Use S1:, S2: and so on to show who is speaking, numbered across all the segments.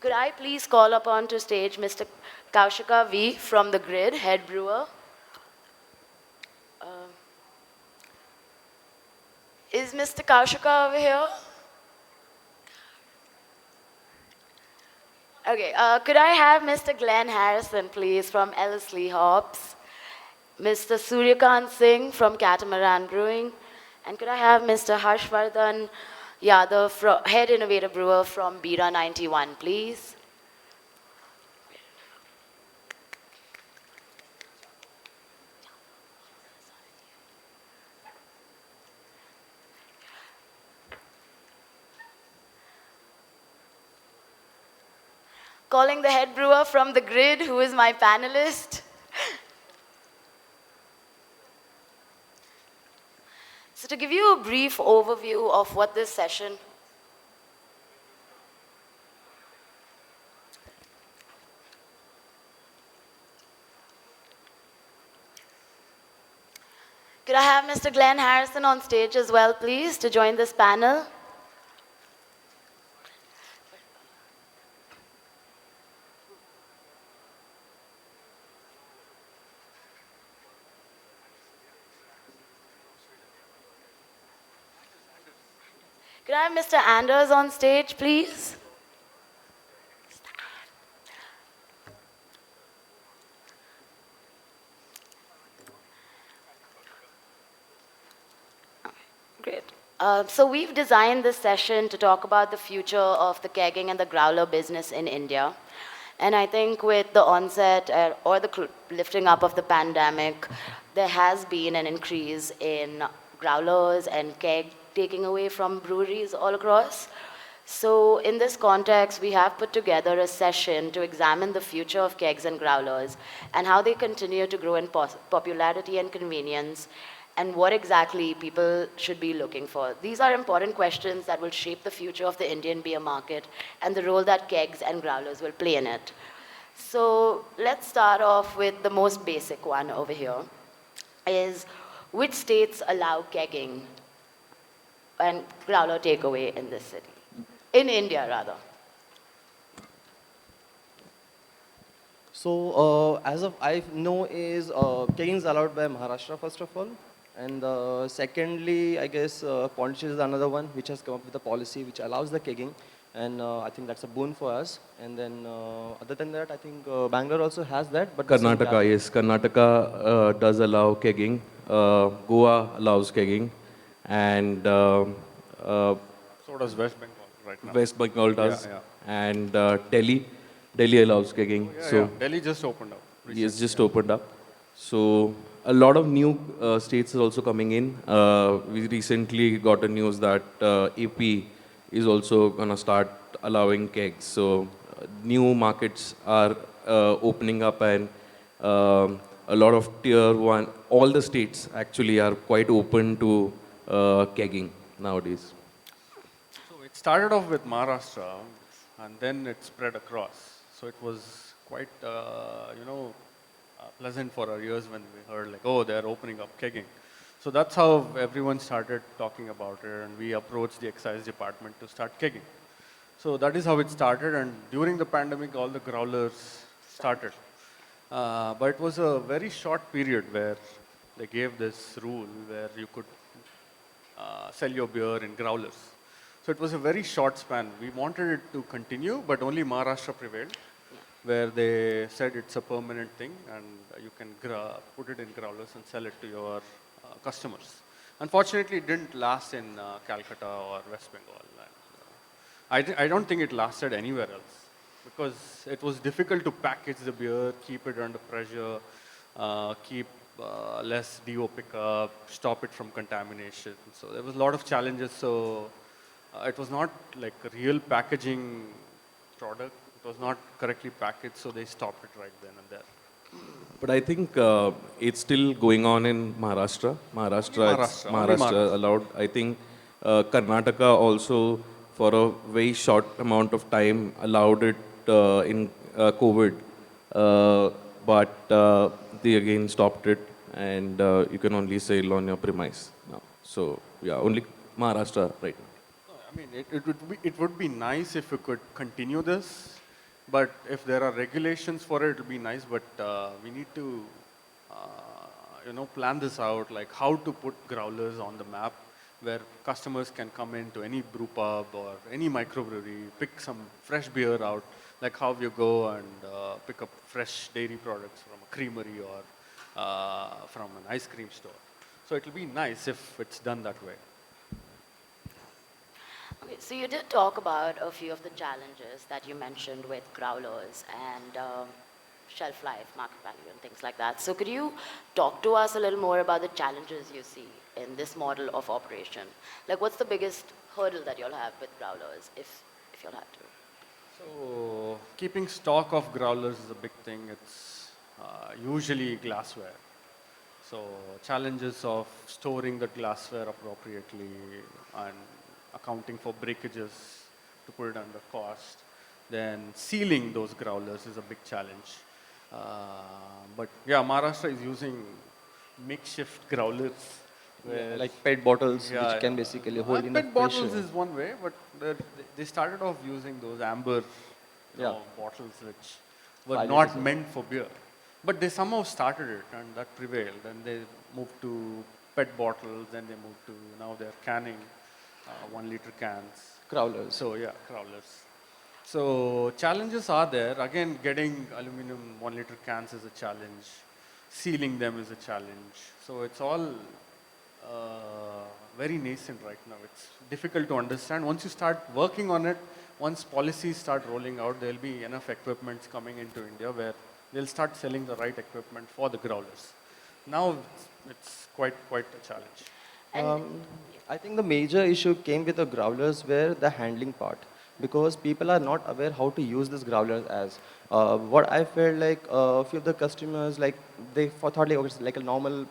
S1: Could I please call upon to stage Mr. Kaushika V. from the Grid, head brewer? Is Mr. Kaushika over here? Okay, could I have Mr. Glenn Harrison, please, from Ellerslie Hops? Mr. Suryakant Singh from Catamaran Brewing? And could I have Mr. Harshvardhan Yadav, head innovator brewer from Bira 91, please? Calling the head brewer from the Grid, who is my panelist. So to give you a brief overview of what this session Could I have Mr. Glenn Harrison on stage as well, please, to join this panel? Could I have Mr. Anders on stage, please? Great. So we've designed this session to talk about the future of the kegging and the growler business in India. And I think with the onset or the lifting up of the pandemic, there has been an increase in growlers and keg taking away from breweries all across. So in this context, we have put together a session to examine the future of kegs and growlers and how they continue to grow in popularity and convenience, and what exactly people should be looking for. These are important questions that will shape the future of the Indian beer market and the role that kegs and growlers will play in it. So let's start off with the most basic one over here, is which states allow kegging and growler takeaway in this city? In India, rather.
S2: So, as of I know is kegging is allowed by Maharashtra first of all, and secondly, I guess Pondicherry is another one which has come up with a policy which allows the kegging, and I think that's a boon for us. And then other than that, I think Bangalore also has that, but
S3: Karnataka, yes. Karnataka does allow kegging. Goa allows kegging. And
S4: So does West Bengal right now.
S3: West Bengal does.
S4: Yeah,
S3: And Delhi allows kegging.
S4: yeah.
S3: So
S4: Delhi just opened up.
S3: yes, just opened up. So a lot of new states is also coming in. We recently got a news that AP is also gonna start allowing kegs. So new markets are opening up, and a lot of tier one, all the states actually are quite open to kegging nowadays.
S4: So it started off with Maharashtra, and then it spread across. So it was quite, pleasant for our ears when we heard like, oh, they're opening up kegging. So that's how everyone started talking about it, and we approached the excise department to start kegging. So that is how it started, and during the pandemic, all the growlers started. But it was a very short period where they gave this rule where you could sell your beer in growlers. So it was a very short span. We wanted it to continue, but only Maharashtra prevailed, where they said it's a permanent thing and you can put it in growlers and sell it to your customers. Unfortunately, it didn't last in Calcutta or West Bengal. And, I don't think it lasted anywhere else because it was difficult to package the beer, keep it under pressure, keep less DO pickup, stop it from contamination. So there was a lot of challenges. So it was not like a real packaging product. It was not correctly packaged, so they stopped it right then and there.
S3: But I think it's still going on in Maharashtra.
S4: Only Maharashtra.
S3: Allowed. I think Karnataka also, for a very short amount of time, allowed it in COVID. But they again stopped it, and you can only sell on your premise now. So yeah, only Maharashtra right now.
S4: I mean, it would be nice if we could continue this, But if there are regulations for it, it'll be nice. But we need to, plan this out, like how to put growlers on the map, where customers can come into any brew pub or any microbrewery, pick some fresh beer out, like how you go and pick up fresh dairy products from a creamery or from an ice cream store. So it'll be nice if it's done that way.
S1: Okay, so you did talk about a few of the challenges that you mentioned with growlers and shelf life, market value, and things like that. So could you talk to us a little more about the challenges you see in this model of operation? Like, what's the biggest hurdle that you'll have with growlers, if you'll have to?
S4: So keeping stock of growlers is a big thing. It's usually glassware. So challenges of storing the glassware appropriately and accounting for breakages to put it under cost. Then sealing those growlers is a big challenge. But yeah, Maharashtra is using makeshift growlers. Where
S2: Like PET bottles,
S4: yeah,
S2: which can basically hold enough
S4: PET bottles
S2: pressure.
S4: is one way, but they started off using those amber
S2: Yeah.
S4: bottles which were
S2: 5
S4: not
S2: liters.
S4: meant for beer. But they somehow started it and that prevailed. And they moved to PET bottles, then they moved to, now they're canning 1 liter cans.
S2: Growlers.
S4: So yeah, growlers. So challenges are there. Again, getting aluminum 1 liter cans is a challenge. Sealing them is a challenge. So it's all very nascent right now. It's difficult to understand. Once you start working on it, once policies start rolling out, there'll be enough equipments coming into India where they'll start selling the right equipment for the growlers. Now it's quite a challenge.
S1: And
S2: I think the major issue came with the growlers were the handling part, because people are not aware how to use this growlers as. What I felt like a few of the customers, like they thought like, okay, it's like a normal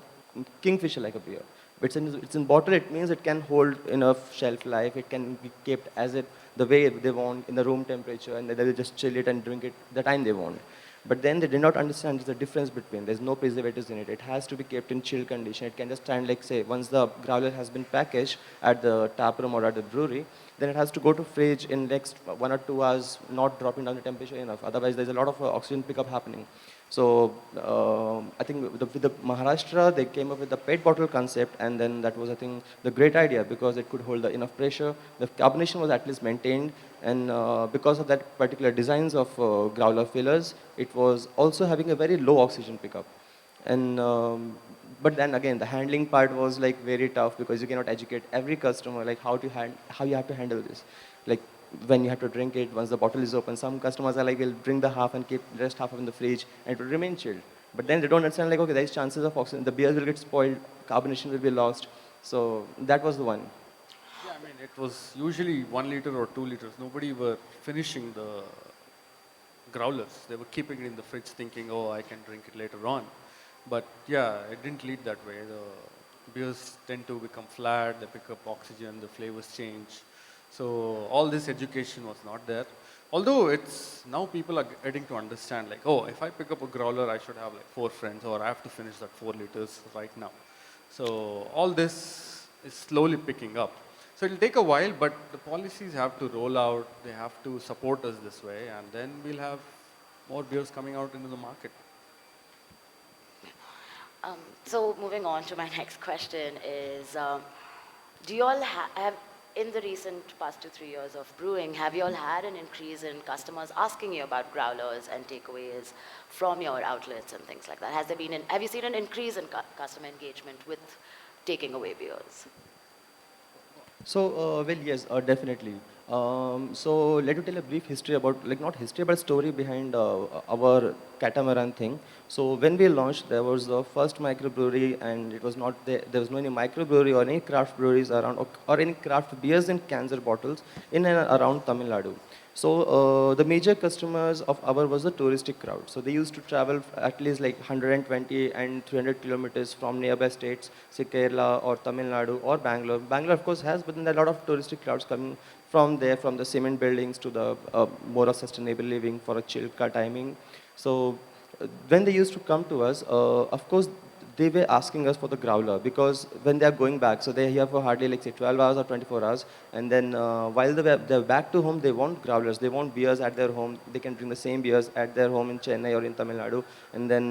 S2: kingfisher, like a beer. But it's in bottle, it means it can hold enough shelf life, it can be kept as it the way they want in the room temperature, and they will just chill it and drink it the time they want. But then they did not understand the difference between. There's no preservatives in it. It has to be kept in chill condition. It can just stand like, say, once the growler has been packaged at the tap room or at the brewery, then it has to go to fridge in next 1 or 2 hours, not dropping down the temperature enough. Otherwise, there's a lot of oxygen pickup happening. So I think with the Maharashtra, they came up with the PET bottle concept, and then that was, I think, the great idea because it could hold enough pressure. The carbonation was at least maintained, and because of that particular designs of growler fillers, it was also having a very low oxygen pickup. And but then again, the handling part was like very tough because you cannot educate every customer like how you have to handle this. Like when you have to drink it, once the bottle is open, some customers are like, we'll bring the half and keep the rest half in the fridge and it will remain chilled. But then they don't understand like, okay, there's chances of oxygen, the beers will get spoiled, carbonation will be lost. So that was the one.
S4: Yeah, I mean, it was usually 1 liter or 2 liters. Nobody were finishing the growlers. They were keeping it in the fridge thinking, oh, I can drink it later on. But yeah, it didn't lead that way. The beers tend to become flat, they pick up oxygen, the flavors change. So all this education was not there. Although it's now people are getting to understand like, oh, if I pick up a growler, I should have like 4 friends or I have to finish that 4 liters right now. So all this is slowly picking up. So it'll take a while, but the policies have to roll out. They have to support us this way, and then we'll have more beers coming out into the market.
S1: So moving on to my next question is, do you all have, in the recent past 2-3 years of brewing, have you all had an increase in customers asking you about growlers and takeaways from your outlets and things like that? Have you seen an increase in customer engagement with taking away beers?
S2: So, well, yes, definitely. So, let me tell a brief history about, like not history, but story behind our catamaran thing. So, when we launched, there was the first microbrewery, and it was not there was no any microbrewery or any craft breweries around, or any craft beers in cans or bottles in and around Tamil Nadu. So the major customers of our was the touristic crowd. So they used to travel at least like 120 and 300 kilometers from nearby states, say Kerala or Tamil Nadu or Bangalore. Bangalore of course has, but then there are a lot of touristic crowds coming from there, from the cement buildings to the more of sustainable living for a chill car timing. So when they used to come to us, of course, they were asking us for the growler because when they are going back, so they're here for hardly like say 12 hours or 24 hours, and then while they're back to home, they want growlers, they want beers at their home, they can drink the same beers at their home in Chennai or in Tamil Nadu, and then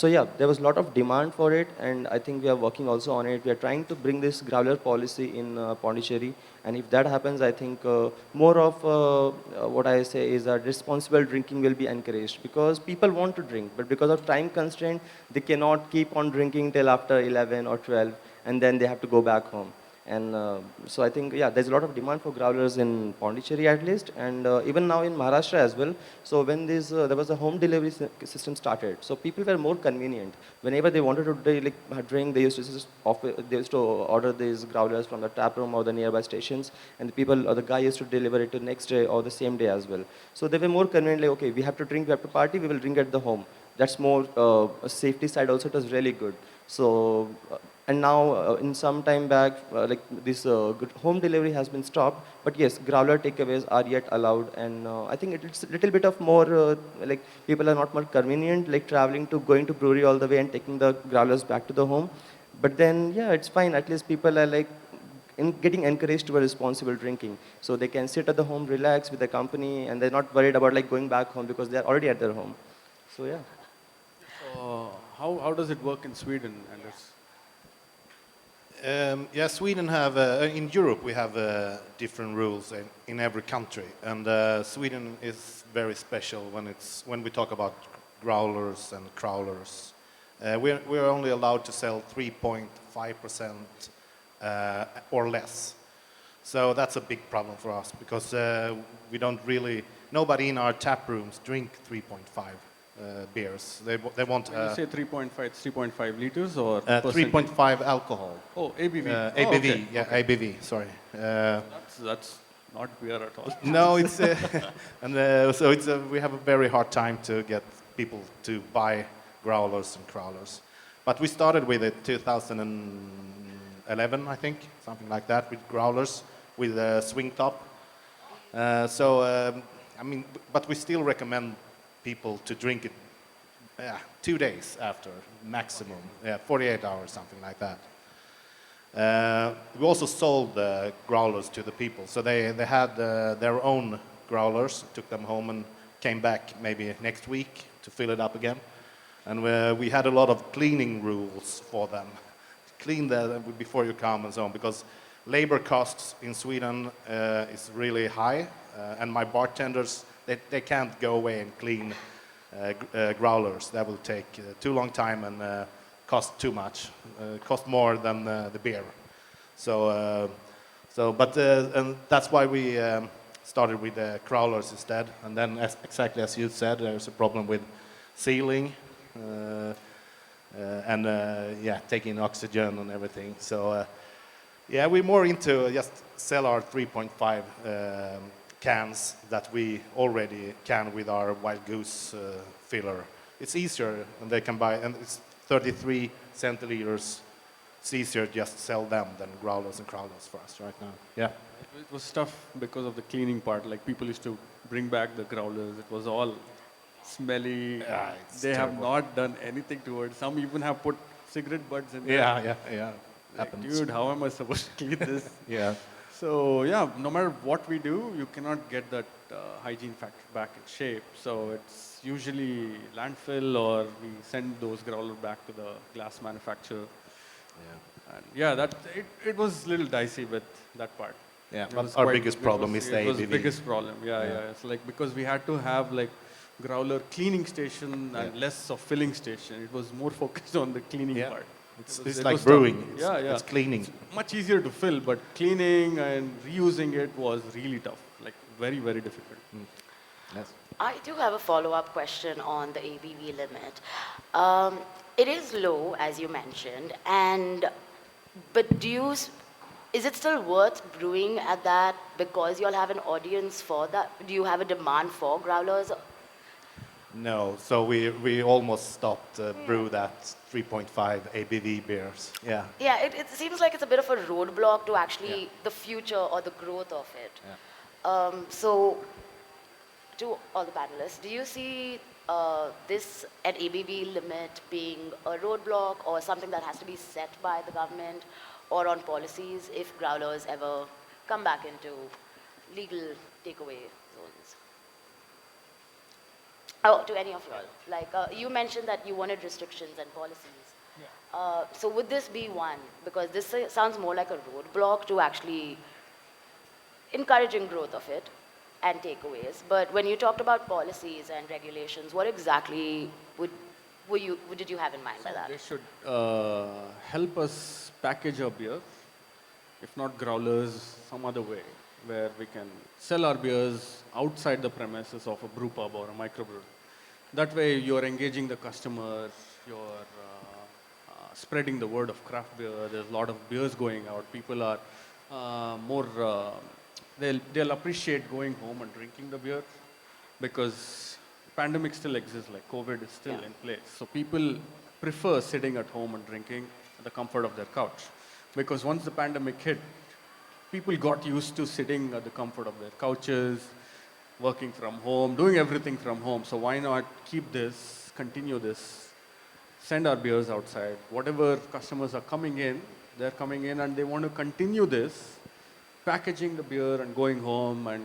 S2: so yeah, there was a lot of demand for it, and I think we are working also on it. We are trying to bring this growler policy in Pondicherry, and if that happens, I think more of what I say is that responsible drinking will be encouraged because people want to drink, but because of time constraint, they cannot keep on drinking till after 11 or 12, and then they have to go back home. And so I think, yeah, there's a lot of demand for growlers in Pondicherry at least, and even now in Maharashtra as well. So when there was a home delivery system started, so people were more convenient. Whenever they wanted to drink, they used to they used to order these growlers from the tap room or the nearby stations, and the people or the guy used to deliver it to next day or the same day as well. So they were more convenient. Like, okay, we have to drink, we have to party, we will drink at the home. That's more safety side also. It was really good. So. And now, in some time back, like this home delivery has been stopped. But yes, growler takeaways are yet allowed, and I think it's a little bit of more like people are not more convenient, like traveling to going to brewery all the way and taking the growlers back to the home. But then, yeah, it's fine. At least people are like getting encouraged to a responsible drinking, so they can sit at the home, relax with the company, and they're not worried about like going back home because they're already at their home. So yeah.
S4: How does it work in Sweden, Anders?
S5: Yeah, Sweden have, in Europe we have different rules in every country, and Sweden is very special when we talk about growlers and crawlers. We're only allowed to sell 3.5% or less. So that's a big problem for us because we don't really, nobody in our tap rooms drink 3.5 beers. They want
S4: When you say 3.5, it's 3.5 liters or
S5: 3.5 alcohol.
S4: Oh, ABV.
S5: ABV,
S4: Okay.
S5: yeah,
S4: Okay.
S5: ABV. Sorry.
S4: That's not beer at all.
S5: No, it's and so it's we have a very hard time to get people to buy growlers and crawlers. But we started with it 2011, I think, something like that, with growlers with a swing top. I mean, but we still recommend people to drink it 2 days after maximum, 48 hours, something like that. We also sold the growlers to the people, so they had their own growlers, took them home and came back maybe next week to fill it up again. And we had a lot of cleaning rules for them. Clean them before you come and so on, because labor costs in Sweden is really high, and my bartenders, they can't go away and clean growlers. That will take too long time and cost too much, cost more than the beer. And that's why we started with the crawlers instead. And then, exactly as you said, there's a problem with sealing and taking oxygen and everything. So we're more into just sell our 3.5 cans that we already can with our Wild Goose filler. It's easier, and they can buy, and it's 33 centiliters. It's easier just sell them than growlers and crawlers for us right now. Yeah.
S4: It was tough because of the cleaning part. Like people used to bring back the growlers. It was all smelly.
S5: Yeah,
S4: They have
S5: terrible.
S4: not done anything to it. Some even have put cigarette butts in there.
S5: Yeah.
S4: Like,
S5: Happens.
S4: dude, how am I supposed to clean this?
S5: Yeah.
S4: So yeah, no matter what we do, you cannot get that hygiene factor back in shape. So it's usually landfill, or we send those growler back to the glass manufacturer.
S5: Yeah.
S4: And yeah, it was a little dicey with that part.
S5: Yeah,
S4: It
S5: but
S4: was
S5: our
S4: quite-
S5: biggest problem is the
S4: It was the
S5: ABV.
S4: biggest problem. Yeah. It's like because we had to have like growler cleaning station and
S5: Yeah.
S4: less of filling station. It was more focused on the cleaning
S5: Yeah.
S4: part.
S5: It's
S4: It
S5: like
S4: was tough.
S5: brewing.
S4: Yeah.
S5: It's cleaning.
S4: Much easier to fill, but cleaning and reusing it was really tough. Like very, very difficult.
S5: Yes.
S1: I do have a follow-up question on the ABV limit. It is low, as you mentioned, but is it still worth brewing at that because you'll have an audience for that? Do you have a demand for growlers?
S5: No, so we almost stopped brew that 3.5 ABV beers. Yeah.
S1: Yeah, it seems like it's a bit of a roadblock to actually
S5: Yeah.
S1: the future or the growth of it.
S5: Yeah.
S1: So to all the panelists, do you see this at ABV limit being a roadblock or something that has to be set by the government or on policies if growlers ever come back into legal takeaway zones? Oh, to any of you all. Like, you mentioned that you wanted restrictions and policies. So would this be one? Because this sounds more like a roadblock to actually encouraging growth of it and takeaways. But when you talked about policies and regulations, what exactly did you have in mind by that?
S4: They should help us package our beer, if not growlers, some other way, where we can sell our beers outside the premises of a brew pub or a microbrew. That way, you're engaging the customers, you're spreading the word of craft beer. There's a lot of beers going out. People are they'll appreciate going home and drinking the beer because pandemic still exists, like COVID is still in place. So people prefer sitting at home and drinking at the comfort of their couch. Because once the pandemic hit, people got used to sitting at the comfort of their couches, working from home, doing everything from home. So why not keep this, continue this, send our beers outside. Whatever customers are coming in, they're coming in and they want to continue this, packaging the beer and going home and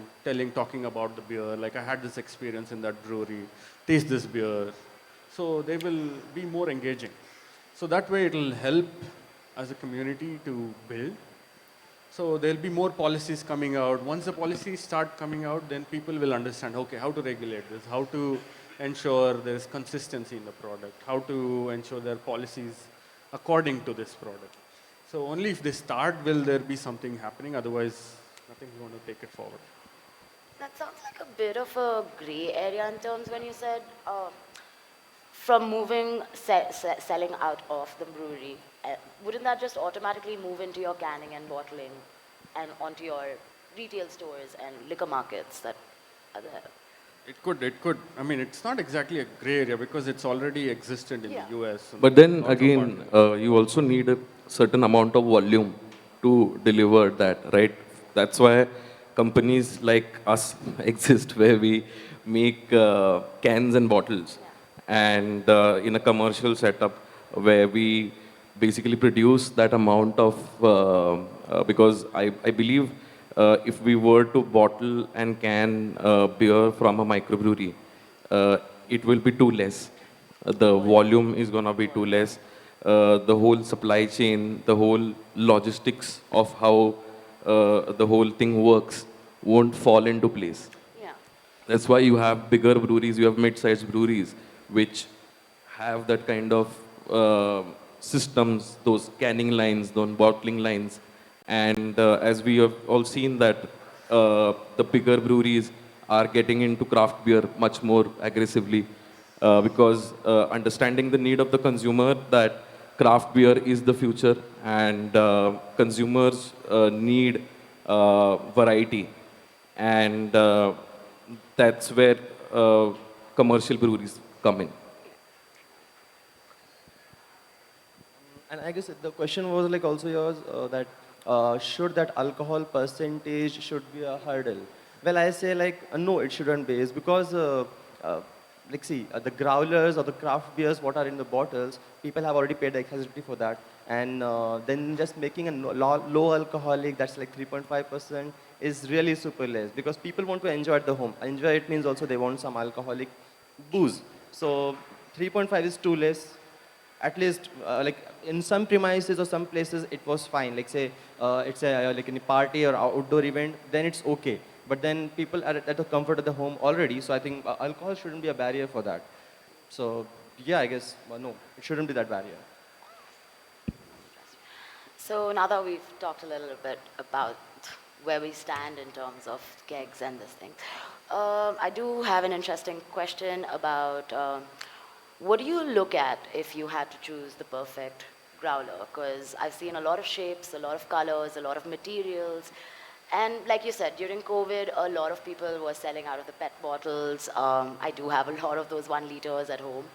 S4: talking about the beer. Like I had this experience in that brewery, taste this beer. So they will be more engaging. So that way it will help as a community to build. So there'll be more policies coming out. Once the policies start coming out, then people will understand, okay, how to regulate this, how to ensure there's consistency in the product, how to ensure there are policies according to this product. So only if they start will there be something happening, otherwise nothing's going to take it forward.
S1: That sounds like a bit of a gray area in terms when you said from selling out of the brewery. Wouldn't that just automatically move into your canning and bottling and onto your retail stores and liquor markets that are there?
S4: It could. I mean, it's not exactly a gray area because it's already existed in the US.
S3: But then again, you also need a certain amount of volume to deliver that, right? That's why companies like us exist, where we make cans and bottles, and in a commercial setup where we basically produce that amount of because I believe if we were to bottle and can beer from a microbrewery, it will be too less. The volume is gonna be too less. The whole supply chain, the whole logistics of how the whole thing works won't fall into place.
S1: Yeah.
S3: That's why you have bigger breweries, you have mid-sized breweries, which have that kind of systems, those canning lines, those bottling lines. And as we have all seen that the bigger breweries are getting into craft beer much more aggressively because understanding the need of the consumer that craft beer is the future and consumers need variety. And that's where commercial breweries come in.
S2: And I guess the question was like also yours that should that alcohol percentage should be a hurdle? Well, I say like no, it shouldn't be. It's because like see the growlers or the craft beers what are in the bottles, people have already paid the excise duty for that, and then just making a low alcoholic that's like 3.5% is really super less because people want to enjoy at the home. Enjoy it means also they want some alcoholic booze. So 3.5 is too less. At least like in some premises or some places it was fine, like say it's a like in a party or outdoor event, then it's okay, but then people are at the comfort of the home already, so I think alcohol shouldn't be a barrier for that. So yeah, I guess no, it shouldn't be that barrier.
S1: So now that we've talked a little bit about where we stand in terms of kegs and this thing, I do have an interesting question about what do you look at if you had to choose the perfect growler? Because I've seen a lot of shapes, a lot of colors, a lot of materials. And like you said, during COVID, a lot of people were selling out of the PET bottles. I do have a lot of those 1 liters at home.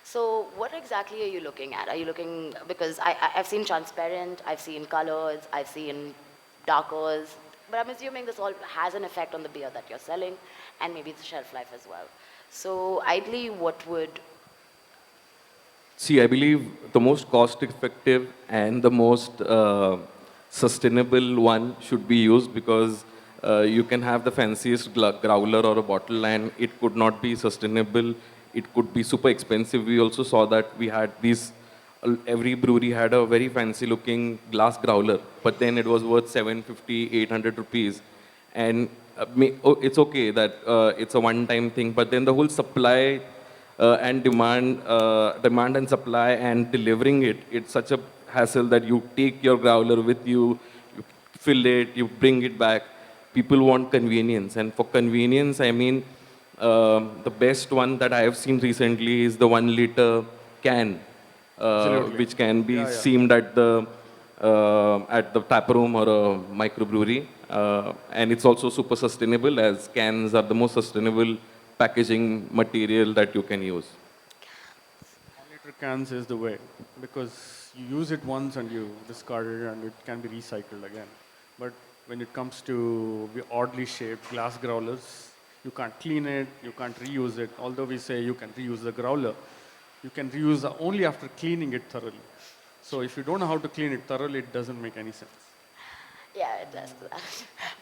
S1: So what exactly are you looking at? Are you looking, because I've seen transparent, I've seen colors, I've seen darkers. but I'm assuming this all has an effect on the beer that you're selling and maybe the shelf life as well. So ideally, what would...
S3: See, I believe the most cost effective and the most sustainable one should be used because you can have the fanciest growler or a bottle and it could not be sustainable. It could be super expensive. We also saw that we had these, every brewery had a very fancy looking glass growler, but then it was worth 750, 800 rupees. And it's okay that it's a one time thing, but then the whole supply and demand and supply and delivering it, it's such a hassle that you take your growler with you, you fill it, you bring it back. People want convenience, and for convenience, I mean, the best one that I have seen recently is the 1 liter can,
S4: Absolutely.
S3: which can be
S4: Yeah, yeah.
S3: seamed at the tap room or a microbrewery, and it's also super sustainable as cans are the most sustainable packaging material that you can use.
S4: 1 liter cans is the way because you use it once and you discard it and it can be recycled again. But when it comes to the oddly shaped glass growlers, you can't clean it, you can't reuse it. Although we say you can reuse the growler, you can reuse only after cleaning it thoroughly. So if you don't know how to clean it thoroughly, it doesn't make any sense.
S1: Yeah, it does that.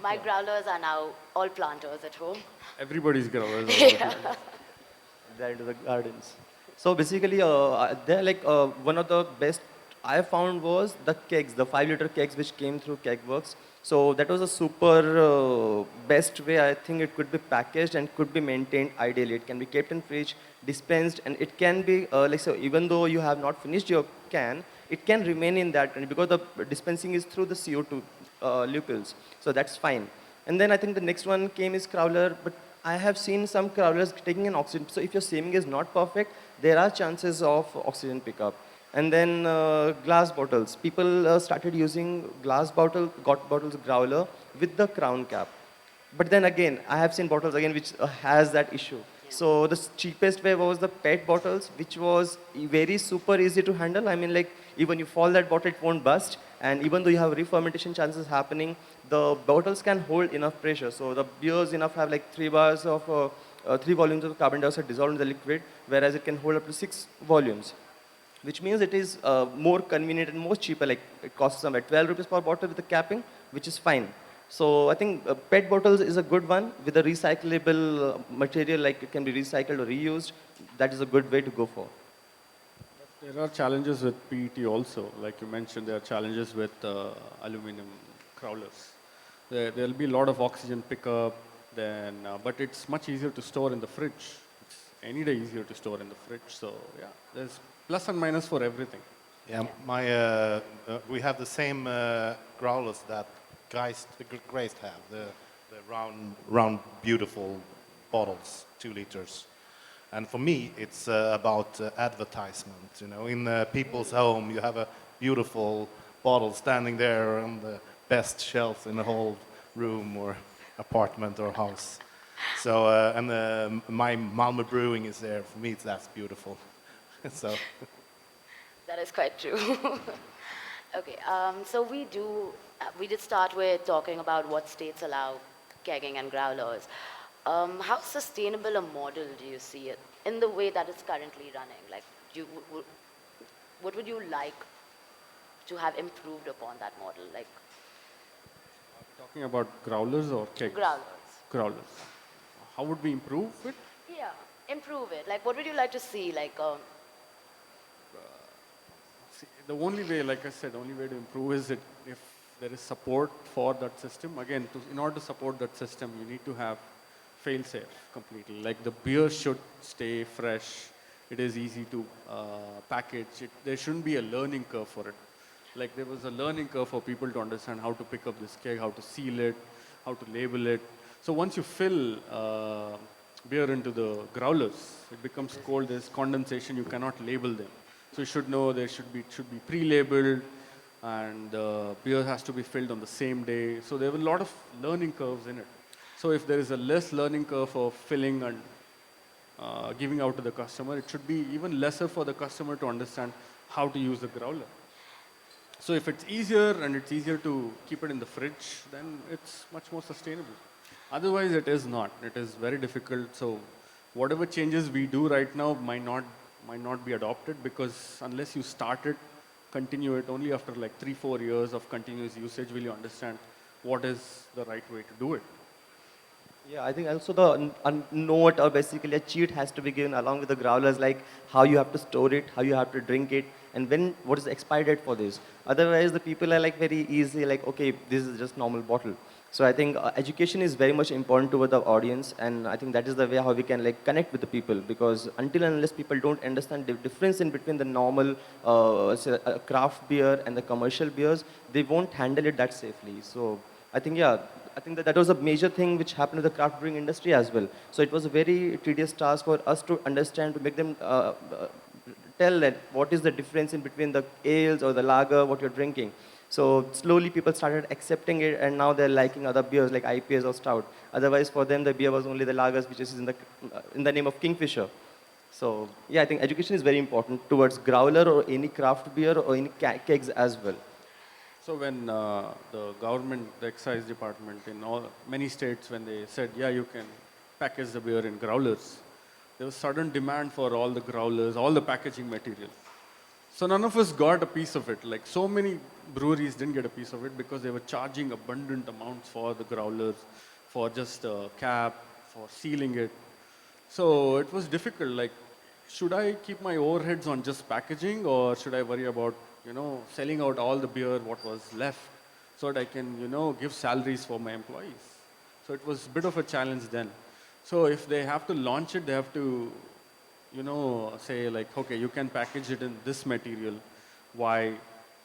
S1: My growlers are now all planters at home.
S4: Everybody's growlers are all
S1: Yeah.
S2: They're into the gardens. So basically, they're like one of the best I found was the kegs, the 5 liter kegs which came through Kegworks. So that was a super best way. I think it could be packaged and could be maintained ideally. It can be kept in fridge, dispensed, and it can be like so. Even though you have not finished your can, it can remain in that and because the dispensing is through the CO2 loopholes. So that's fine. And then I think the next one came is Crowler, but I have seen some Crowlers taking an oxygen. So if your saving is not perfect, there are chances of oxygen pickup. And then glass bottles. People started using glass bottles growler with the crown cap. But then again, I have seen bottles again which has that issue. So the cheapest way was the PET bottles, which was very super easy to handle. I mean, like even you fall that bottle, it won't bust. And even though you have re-fermentation chances happening, the bottles can hold enough pressure. So the beers enough have like 3 bars of 3 volumes of carbon dioxide dissolved in the liquid, whereas it can hold up to 6 volumes, which means it is more convenient and more cheaper. Like it costs some at 12 rupees per bottle with the capping, which is fine. So I think PET bottles is a good one with a recyclable material, like it can be recycled or reused. That is a good way to go for.
S4: There are challenges with PET also. Like you mentioned, there are challenges with aluminum crowlers. There'll be a lot of oxygen pickup, but it's much easier to store in the fridge. It's any day easier to store in the fridge. So yeah, there's plus and minus for everything.
S5: Yeah, we have the same growlers that Geist have, the round, beautiful bottles, 2 liters. And for me, it's about advertisement. You know, in people's home, you have a beautiful bottle standing there on the best shelf in the whole room or apartment or house. So, my Malmö Brewing is there. For me, that's beautiful. So.
S1: That is quite true. Okay, so we did start with talking about what states allow kegging and growlers. How sustainable a model do you see it in the way that it's currently running? Like, what would you like to have improved upon that model? Like
S4: Talking about growlers or kegs?
S1: growlers.
S4: Growlers. How would we improve it?
S1: Yeah, improve it. Like, what would you like to see? Like,
S4: See, the only way, like I said, the only way to improve is if there is support for that system. Again, in order to support that system, you need to have fail-safe completely. Like the beer should stay fresh. It is easy to package. There shouldn't be a learning curve for it. Like there was a learning curve for people to understand how to pick up this keg, how to seal it, how to label it. So once you fill beer into the growlers, it becomes cold. There's condensation. You cannot label them. So you should know it should be pre-labeled, and beer has to be filled on the same day. So there were a lot of learning curves in it. So if there is a less learning curve of filling and giving out to the customer, it should be even lesser for the customer to understand how to use the growler. So if it's easier and it's easier to keep it in the fridge, then it's much more sustainable. Otherwise, it is not. It is very difficult. So whatever changes we do right now might not be adopted, because unless you start it, continue it, only after like 3-4 years of continuous usage will you understand what is the right way to do it.
S2: Yeah, I think also the note or basically a cheat has to be given along with the growlers, like how you have to store it, how you have to drink it, and when what is the expiry date for this. Otherwise, the people are like very easy, like okay, this is just normal bottle. So I think education is very much important to the audience, and I think that is the way how we can like connect with the people, because until and unless people don't understand the difference in between the normal craft beer and the commercial beers, they won't handle it that safely. So I think, yeah, I think that was a major thing which happened to the craft brewing industry as well. So it was a very tedious task for us to understand, to make them tell that what is the difference in between the ales or the lager, what you're drinking. So slowly people started accepting it, and now they're liking other beers like IPAs or stout. Otherwise, for them, the beer was only the lagers, which is in the name of Kingfisher. So yeah, I think education is very important towards growler or any craft beer or any kegs as well.
S4: So when the government, the excise department in many states, when they said, yeah, you can package the beer in growlers, there was sudden demand for all the growlers, all the packaging material. So none of us got a piece of it. Like so many breweries didn't get a piece of it because they were charging abundant amounts for the growlers, for just a cap, for sealing it. So it was difficult. Like, should I keep my overheads on just packaging, or should I worry about, selling out all the beer, what was left, so that I can, give salaries for my employees? So it was a bit of a challenge then. So if they have to launch it, they have to, say like, okay, you can package it in this material. Why?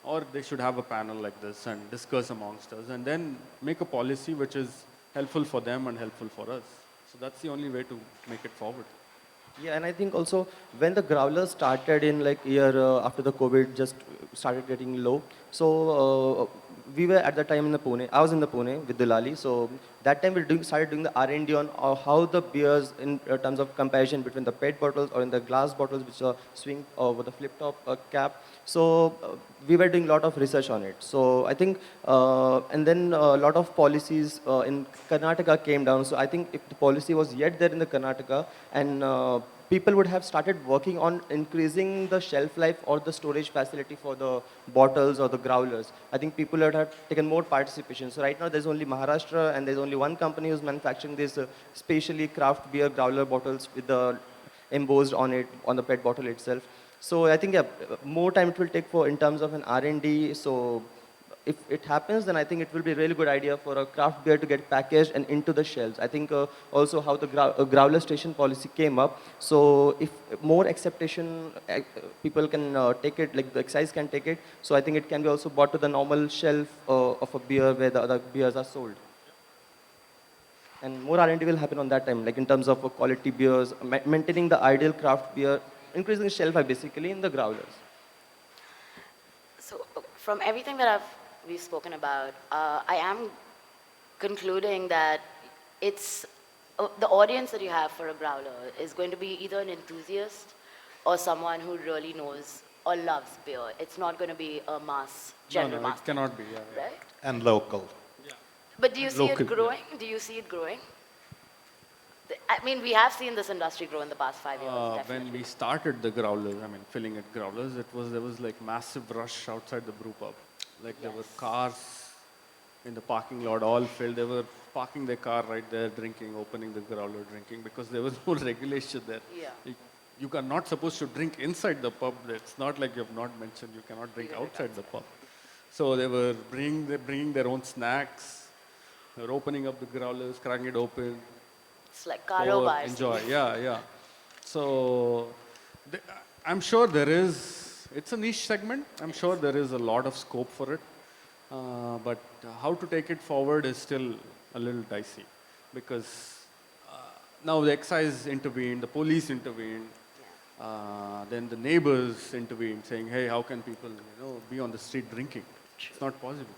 S4: Or they should have a panel like this and discuss amongst us, and then make a policy which is helpful for them and helpful for us. So that's the only way to make it forward.
S2: Yeah, and I think also when the growlers started in like year after the COVID just started getting low. So we were at the time in the Pune. I was in the Pune with Dilali. So that time started doing the R&D on how the beers in terms of comparison between the PET bottles or in the glass bottles, which are swing with the flip top cap. So we were doing a lot of research on it. So I think, and then a lot of policies in Karnataka came down. So I think if the policy was yet there in the Karnataka, and people would have started working on increasing the shelf life or the storage facility for the bottles or the growlers, I think people would have taken more participation. So right now there's only Maharashtra, and there's only one company who's manufacturing this specially craft beer growler bottles with the embossed on it, on the PET bottle itself. So I think, yeah, more time it will take for in terms of an R&D. So if it happens, then I think it will be a really good idea for a craft beer to get packaged and into the shelves. I think also how the growler station policy came up. So if more acceptation, people can take it, like the excise can take it. So I think it can be also brought to the normal shelf of a beer where the other beers are sold. And more R&D will happen on that time, like in terms of quality beers, maintaining the ideal craft beer, increasing the shelf life basically in the growlers.
S1: So from everything that we've spoken about, I am concluding that it's the audience that you have for a growler is going to be either an enthusiast or someone who really knows or loves beer. It's not going to be a mass, general
S4: No,
S1: mass.
S4: it cannot be. Yeah, yeah.
S1: Right?
S5: And local.
S1: But do you see
S4: Local,
S1: it growing? Do you see it growing? I mean, we have seen this industry grow in the past 5 years,
S4: When
S1: definitely.
S4: we started the growler, filling it growlers, there was like massive rush outside the brew pub. Like there were cars in the parking lot, all filled. They were parking their car right there, drinking, opening the growler, drinking, because there was no regulation there.
S1: Yeah.
S4: You are not supposed to drink inside the pub. It's not like you have not mentioned you cannot drink
S1: can drink
S4: outside the pub. So they were bringing their own snacks. They were opening up the growlers, cracking it open.
S1: It's like Karo
S4: Pour,
S1: bars.
S4: enjoy. Yeah, yeah. So I'm sure it's a niche segment. I'm sure there is a lot of scope for it. But how to take it forward is still a little dicey, because now the excise intervened, the police intervened, then the neighbors intervened, saying, "Hey, how can people, be on the street drinking? It's not possible."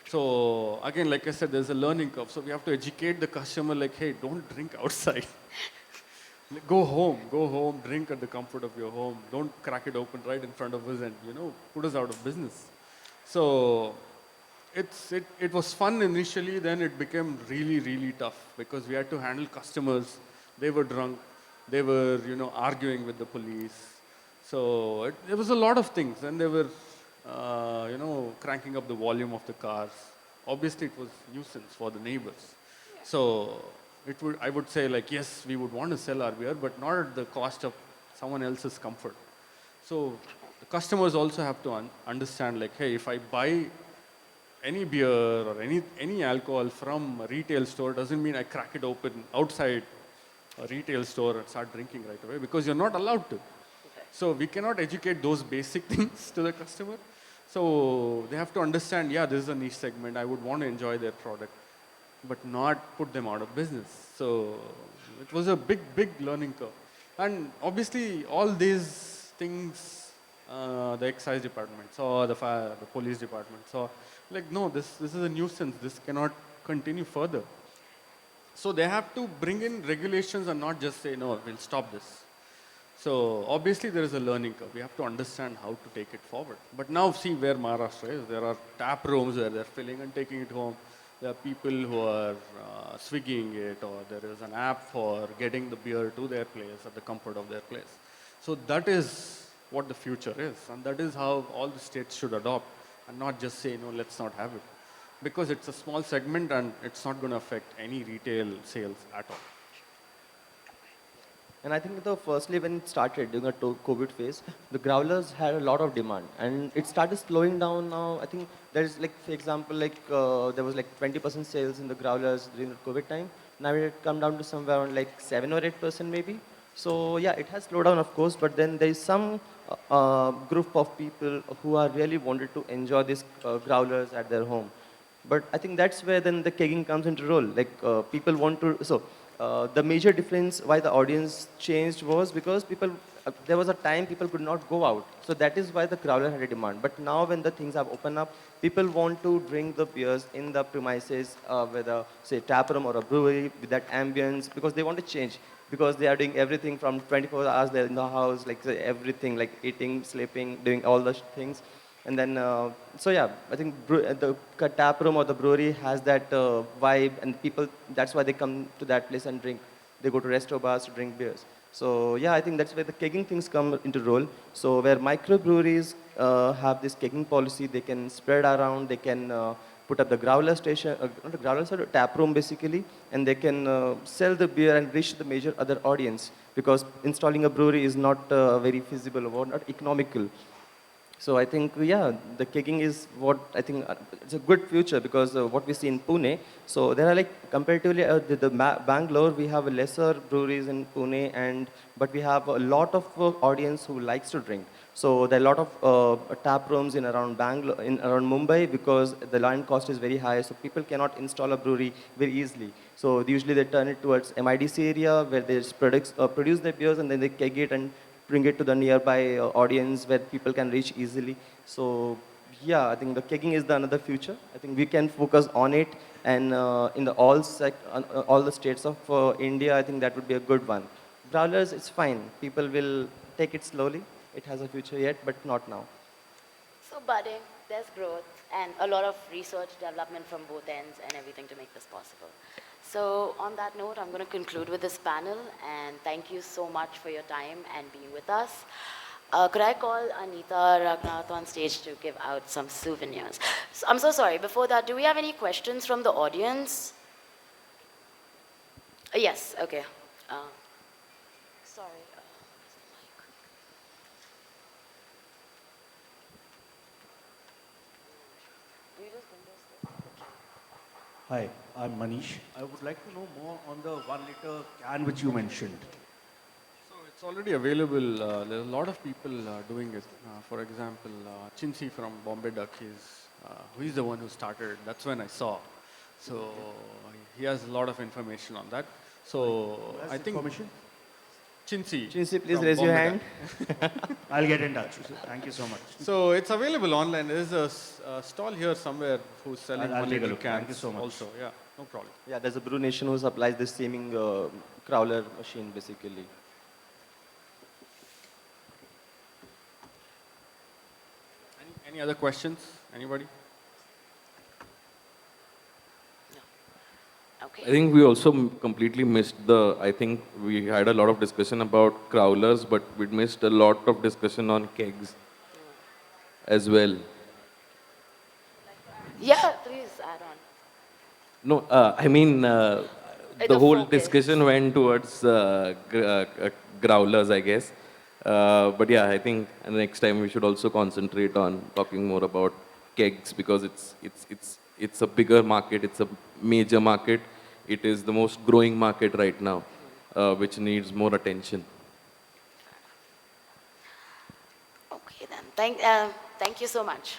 S4: So again, like I said, there's a learning curve. So we have to educate the customer, like, "Hey, don't drink outside. Go home, drink at the comfort of your home. Don't crack it open right in front of us and, put us out of business." So it was fun initially, then it became really, really tough because we had to handle customers. They were drunk, they were, arguing with the police. So it was a lot of things, and they were, cranking up the volume of the cars. Obviously, it was nuisance for the neighbors. So I would say like, yes, we would want to sell our beer, but not at the cost of someone else's comfort. So the customers also have to understand like, hey, if I buy any beer or any alcohol from a retail store doesn't mean I crack it open outside a retail store and start drinking right away, because you're not allowed to. So we cannot educate those basic things to the customer. So they have to understand, yeah, this is a niche segment. I would want to enjoy their product, but not put them out of business. So it was a big, big learning curve. And obviously, all these things, the excise department saw, the fire, the police department saw, like, no, this is a nuisance. This cannot continue further. So they have to bring in regulations and not just say, no, we'll stop this. So obviously there is a learning curve. We have to understand how to take it forward. But now see where Maharashtra is. There are tap rooms where they're filling and taking it home. There are people who are swigging it, or there is an app for getting the beer to their place at the comfort of their place. So that is what the future is. And that is how all the states should adopt, and not just say, no, let's not have it. Because it's a small segment and it's not going to affect any retail sales at all.
S2: And I think firstly when it started during the COVID phase, the growlers had a lot of demand, and it started slowing down now. I think there's like, for example, like there was like 20% sales in the growlers during the COVID time. Now it had come down to somewhere around like 7 or 8% maybe. So yeah, it has slowed down of course, but then there is some group of people who are really wanted to enjoy these growlers at their home. But I think that's where then the kegging comes into role. Like people want to, the major difference why the audience changed was because there was a time people could not go out. So that is why the growler had a demand. But now when the things have opened up, people want to drink the beers in the premises, whether say tap room or a brewery with that ambience, because they want to change. Because they are doing everything from 24 hours they're in the house, like say, everything, like eating, sleeping, doing all the things. And then, so yeah, I think the tap room or the brewery has that vibe, and people, that's why they come to that place and drink. They go to resto bars to drink beers. So yeah, I think that's where the kegging things come into role. So where microbreweries have this kegging policy, they can spread around, they can put up the growler station, not the growler, sorry, tap room basically, and they can sell the beer and reach the major other audience, because installing a brewery is not very feasible or not economical. So I think, yeah, the kegging is what I think it's a good future, because what we see in Pune. So there are like comparatively Bangalore, we have a lesser breweries in Pune, but we have a lot of audience who likes to drink. So there are a lot of tap rooms in around Bangalore, in around Mumbai, because the land cost is very high. So people cannot install a brewery very easily. So usually they turn it towards MIDC area where they produce their beers and then they keg it and bring it to the nearby audience where people can reach easily. So yeah, I think the kegging is the another future. I think we can focus on it, and in the all the states of India, I think that would be a good one. Growlers, it's fine. People will take it slowly. It has a future yet, but not now.
S1: So budding, there's growth, and a lot of research development from both ends and everything to make this possible. So on that note, I'm going to conclude with this panel, and thank you so much for your time and being with us. Could I call Anita Ragnath on stage to give out some souvenirs? So, I'm so sorry. Before that, do we have any questions from the audience? Yes, okay. Sorry.
S6: Hi, I'm Manish. I would like to know more on the 1 liter can which you mentioned.
S4: So it's already available. There are a lot of people doing it. For example, Chinsi from Bombay Duck, he's the one who started. That's when I saw. So he has a lot of information on that. So I think
S6: Information?
S4: Chinsi.
S2: Chinsi, please
S4: from
S2: raise your
S4: Bombay
S2: hand.
S4: Duck.
S6: I'll get in touch. Thank you so much.
S4: So it's available online. There's a stall here somewhere who's selling
S6: I'll take a
S4: 1 liter
S6: look.
S4: cans.
S6: Thank you so much.
S4: Also, yeah, no problem.
S2: Yeah, there's a Brew Nation who supplies this steaming growler machine basically.
S4: Any other questions? Anybody?
S1: Okay.
S3: I think we also completely missed I think we had a lot of discussion about growlers, but we missed a lot of discussion on kegs as well.
S1: Yeah, please add on.
S3: No, I mean, the
S1: The
S3: whole
S1: focus.
S3: discussion went towards growlers, I guess. But yeah, I think next time we should also concentrate on talking more about kegs because it's a bigger market, it's a major market. It is the most growing market right now, which needs more attention.
S1: Okay then. Thank you so much.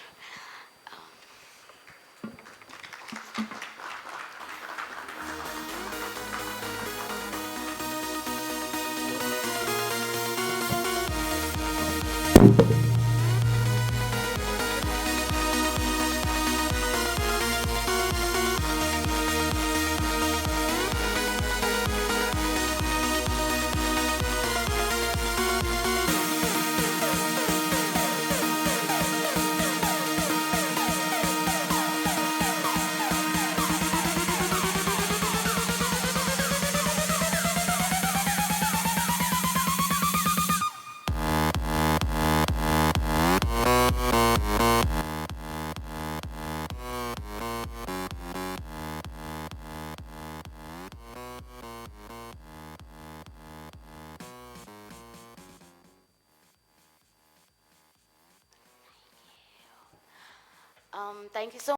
S1: Thank you so